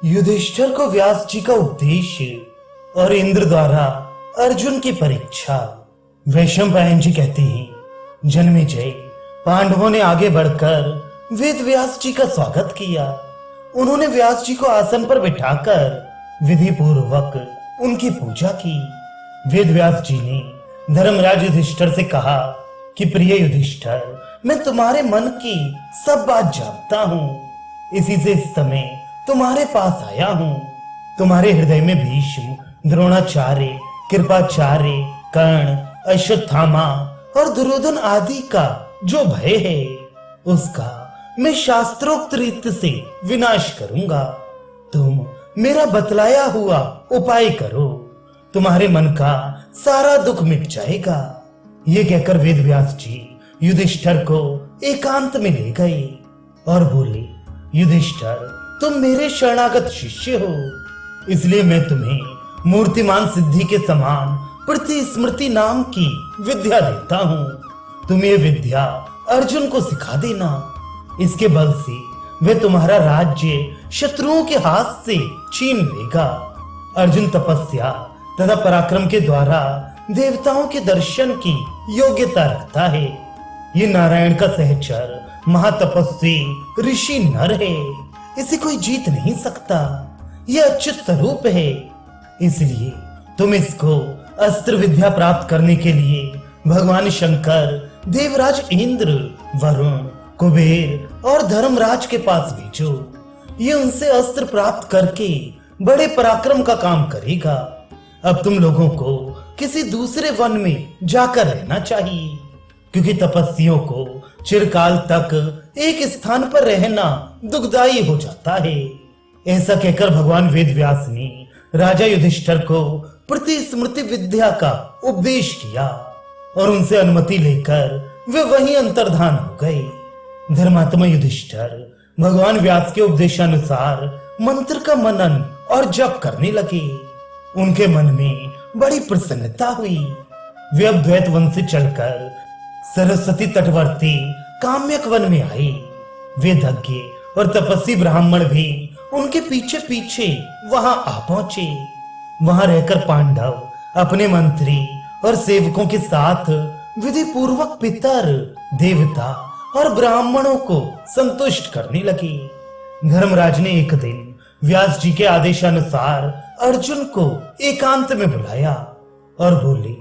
युधिष्ठिर को व्यास जी का उपदेश और इंद्र द्वारा अर्जुन की परीक्षा। वैशंपायन जी कहते हैं, जन्मेजय, पांडवों ने आगे बढ़कर वेद व्यास जी का स्वागत किया। उन्होंने व्यास जी को आसन पर बिठाकर विधि पूर्वक उनकी पूजा की। वेद व्यास जी ने धर्मराज युधिष्ठिर से कहा कि प्रिय युधिष्ठिर, मैं तुम्हारे मन की सब बात जानता हूँ, इसी से इस समय तुम्हारे पास आया हूँ। तुम्हारे हृदय में भीष्म, द्रोणाचार्य, कृपाचार्य, कर्ण, अश्वत्थामा और दुर्योधन आदि का जो भय है, उसका मैं शास्त्रोक्त रीति से विनाश करूंगा। तुम मेरा बतलाया हुआ उपाय करो, तुम्हारे मन का सारा दुख मिट जाएगा। ये कहकर वेद व्यास जी युधिष्ठिर को एकांत में ले गए और बोले, युधिष्ठिर, तुम मेरे शरणागत शिष्य हो, इसलिए मैं तुम्हें मूर्तिमान सिद्धि के समान प्रतिस्मृति नाम की विद्या देता हूँ। तुम ये विद्या अर्जुन को सिखा देना। इसके बल से वे तुम्हारा राज्य शत्रुओं के हाथ से छीन लेगा। अर्जुन तपस्या तथा पराक्रम के द्वारा देवताओं के दर्शन की योग्यता रखता है। ये नारायण का सहचर महातपस्वी ऋषि नर है, इसे कोई जीत नहीं सकता। यह अच्युत स्वरूप है, इसलिए तुम इसको अस्त्र विद्या प्राप्त करने के लिए भगवान शंकर, देवराज इंद्र, वरुण, कुबेर और धर्मराज के पास भेजो। ये उनसे अस्त्र प्राप्त करके बड़े पराक्रम का काम करेगा। अब तुम लोगों को किसी दूसरे वन में जाकर रहना चाहिए, क्योंकि तपस्वियों को चिरकाल तक एक स्थान पर रहना दुखदायी हो जाता है। ऐसा कहकर भगवान वेद व्यास ने राजा युधिष्ठिर को प्रतिस्मृति विद्या का उपदेश किया और उनसे अनुमति लेकर वे वहीं अंतर्धान हो गए। धर्मात्मा युधिष्ठिर भगवान व्यास के उपदेशानुसार मंत्र का मनन और जप करने लगे। उनके मन में बड़ी प्रसन्नता हुई। वे अब द्वैत वन से चलकर सरस्वती तटवर्ती काम्यक वन में आए। वेदज्ञ और तपस्वी ब्राह्मण भी उनके पीछे पीछे वहां आ पहुंचे। वहां रहकर पांडव अपने मंत्री और सेवकों के साथ विधि पूर्वक पितर, देवता और ब्राह्मणों को संतुष्ट करने लगे। धर्मराज ने एक दिन व्यास जी के आदेशानुसार अर्जुन को एकांत में बुलाया और बोले,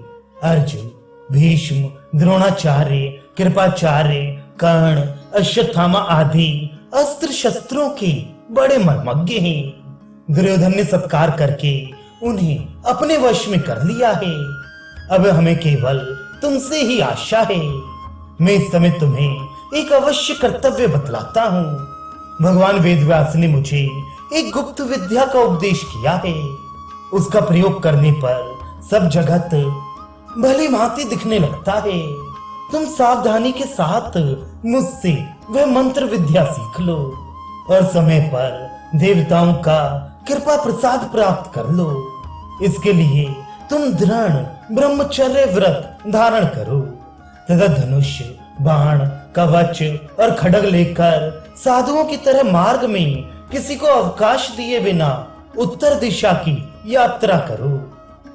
अर्जुन, भीष्म, द्रोणाचार्य, कृपाचार्य, कर्ण, अश्वत्थामा आदि अस्त्र शस्त्रों के बड़े मर्मज्ञ हैं। दुर्योधन ने सत्कार करके उन्हें अपने वश में कर लिया है। अब हमें केवल तुमसे ही आशा है। मैं इस समय तुम्हें एक अवश्य कर्तव्य बतलाता हूँ। भगवान वेदव्यास ने मुझे एक गुप्त विद्या का उपदेश किया है। उसका प्रयोग करने पर सब जगत भली भांति दिखने लगता है। तुम सावधानी के साथ मुझसे वह मंत्र विद्या सीख लो और समय पर देवताओं का कृपा प्रसाद प्राप्त कर लो। इसके लिए तुम दृढ़ ब्रह्मचर्य व्रत धारण करो तथा धनुष, बाण, कवच और खड्ग लेकर साधुओं की तरह मार्ग में किसी को अवकाश दिए बिना उत्तर दिशा की यात्रा करो।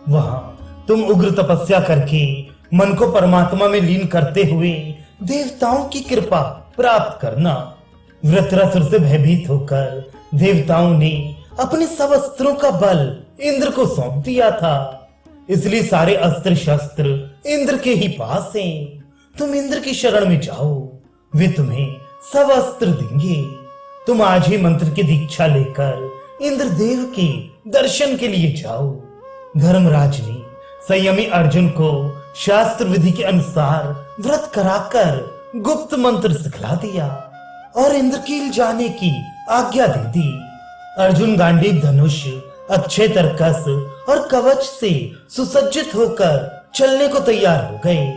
वहां तुम उग्र तपस्या करके मन को परमात्मा में लीन करते हुए देवताओं की कृपा प्राप्त करना। वृत्रासुर से भयभीत होकर देवताओं ने अपने सब अस्त्रों का बल इंद्र को सौंप दिया था, इसलिए सारे अस्त्र शस्त्र इंद्र के ही पास हैं। तुम इंद्र की शरण में जाओ, वे तुम्हें सब अस्त्र देंगे। तुम आज ही मंत्र की दीक्षा लेकर इंद्रदेव के दर्शन के लिए जाओ। धर्मराज ने संयमी अर्जुन को शास्त्र विधि के अनुसार व्रत कराकर गुप्त मंत्र सिखला दिया और इंद्रकील जाने की आज्ञा दे दी। अर्जुन गांडीव धनुष, अक्षय तरकस और कवच से सुसज्जित होकर चलने को तैयार हो गए।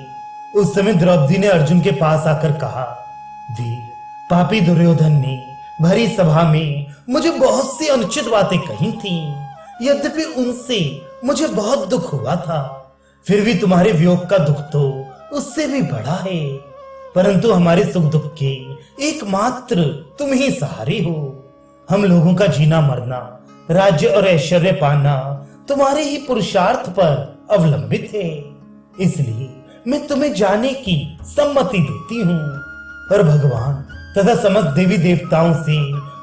उस समय द्रौपदी ने अर्जुन के पास आकर कहा, वीर, पापी दुर्योधन ने भरी सभा में मुझे बहुत सी अनुचित बातें कही थीं। यद्यपि उनसे मुझे बहुत दुख हुआ था, फिर भी तुम्हारे वियोग का दुख तो उससे भी बड़ा है। परंतु हमारे सुख दुख के एकमात्र तुम ही सहारे हो। हम लोगों का जीना मरना, राज्य और ऐश्वर्य पाना तुम्हारे ही पुरुषार्थ पर अवलंबित है। इसलिए मैं तुम्हें जाने की सम्मति देती हूँ और भगवान तथा समस्त देवी देवताओं से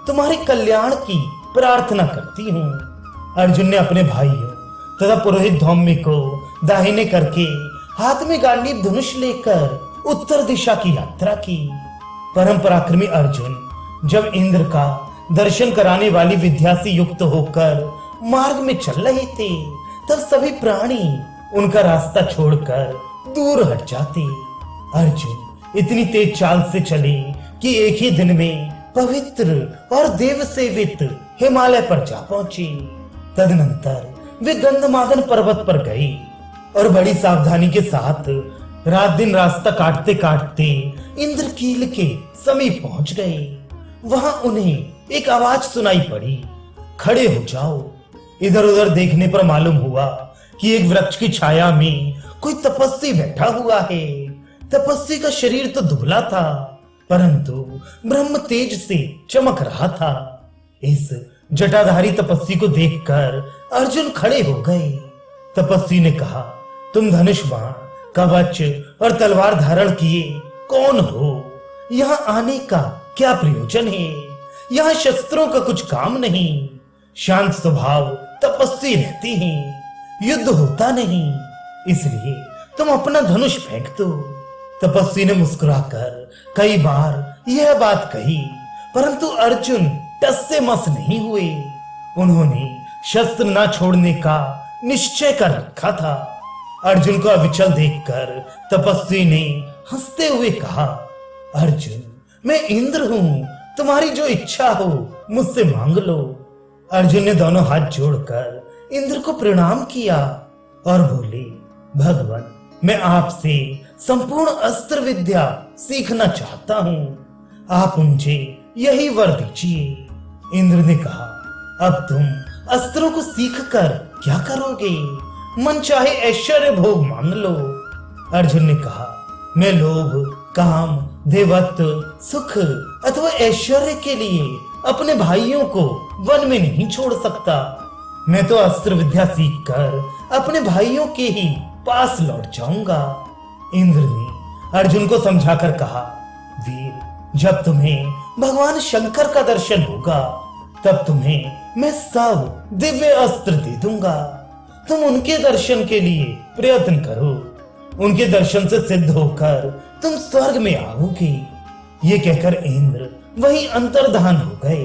तुम्हारे कल्याण की प्रार्थना करती हूँ। अर्जुन ने अपने भाइयों तथा पुरोहित धौम्य को दाहिने करके हाथ में गांडीव धनुष लेकर उत्तर दिशा की यात्रा की। परम पराक्रमी अर्जुन जब इंद्र का दर्शन कराने वाली विद्या से युक्त होकर मार्ग में चल रहे थे, तब सभी प्राणी उनका रास्ता छोड़कर दूर हट जाते। अर्जुन इतनी तेज चाल से चले कि एक ही दिन में पवित्र और देव सेवित हिमालय पर जा पहुंचे। तदनंतर वे गंधमादन पर्वत पर गए और बड़ी सावधानी के साथ रात दिन रास्ता काटते काटते इंद्रकील के समीप पहुंच गए। वहां उन्हें एक आवाज सुनाई पड़ी, खड़े हो जाओ। इधर उधर देखने पर मालूम हुआ कि एक वृक्ष की छाया में कोई तपस्वी बैठा हुआ है। तपस्वी का शरीर तो दुबला था, परंतु ब्रह्म तेज से चमक रहा था। इस जटाधारी तपस्वी को देखकर अर्जुन खड़े हो गए। तपस्वी ने कहा, तुम धनुष बाण, कवच और तलवार धारण किए कौन हो? यहाँ आने का क्या प्रयोजन है? यहाँ शस्त्रों का कुछ काम नहीं। शांत स्वभाव तपस्वी रहते हैं, युद्ध होता नहीं, इसलिए तुम अपना धनुष फेंक दो। तपस्वी ने मुस्कुराकर कई बार यह बात कही, परंतु अर्जुन टस से मस नहीं हुए। उन्होंने शस्त्र न छोड़ने का निश्चय कर रखा था। अर्जुन को अविचल देखकर तपस्वी ने हंसते हुए कहा, अर्जुन मैं इंद्र हूं, तुम्हारी जो इच्छा हो मुझसे मांग लो। अर्जुन ने दोनों हाथ जोड़कर इंद्र को प्रणाम किया और बोले, भगवान मैं आपसे संपूर्ण अस्त्र विद्या सीखना चाहता हूँ, आप मुझे यही वर दीजिए। इंद्र ने कहा, अब तुम अस्त्रों को सीखकर क्या करोगे? मन चाहे ऐश्वर्य भोग मांग लो। अर्जुन ने कहा, मैं लोभ, काम, देवत्व, सुख अथवा ऐश्वर्य के लिए अपने भाइयों को वन में नहीं छोड़ सकता। मैं तो अस्त्र विद्या सीखकर अपने भाइयों के ही पास लौट जाऊंगा। इंद्र ने अर्जुन को समझाकर कहा, वीर जब तुम्हें भगवान शंकर का दर्शन होगा तब तुम्हें मैं सब दिव्य अस्त्र दे दूंगा। तुम उनके दर्शन के लिए प्रयत्न करो, उनके दर्शन से सिद्ध होकर तुम स्वर्ग में आओगे। ये कहकर इंद्र वहीं अंतर्धान हो गए।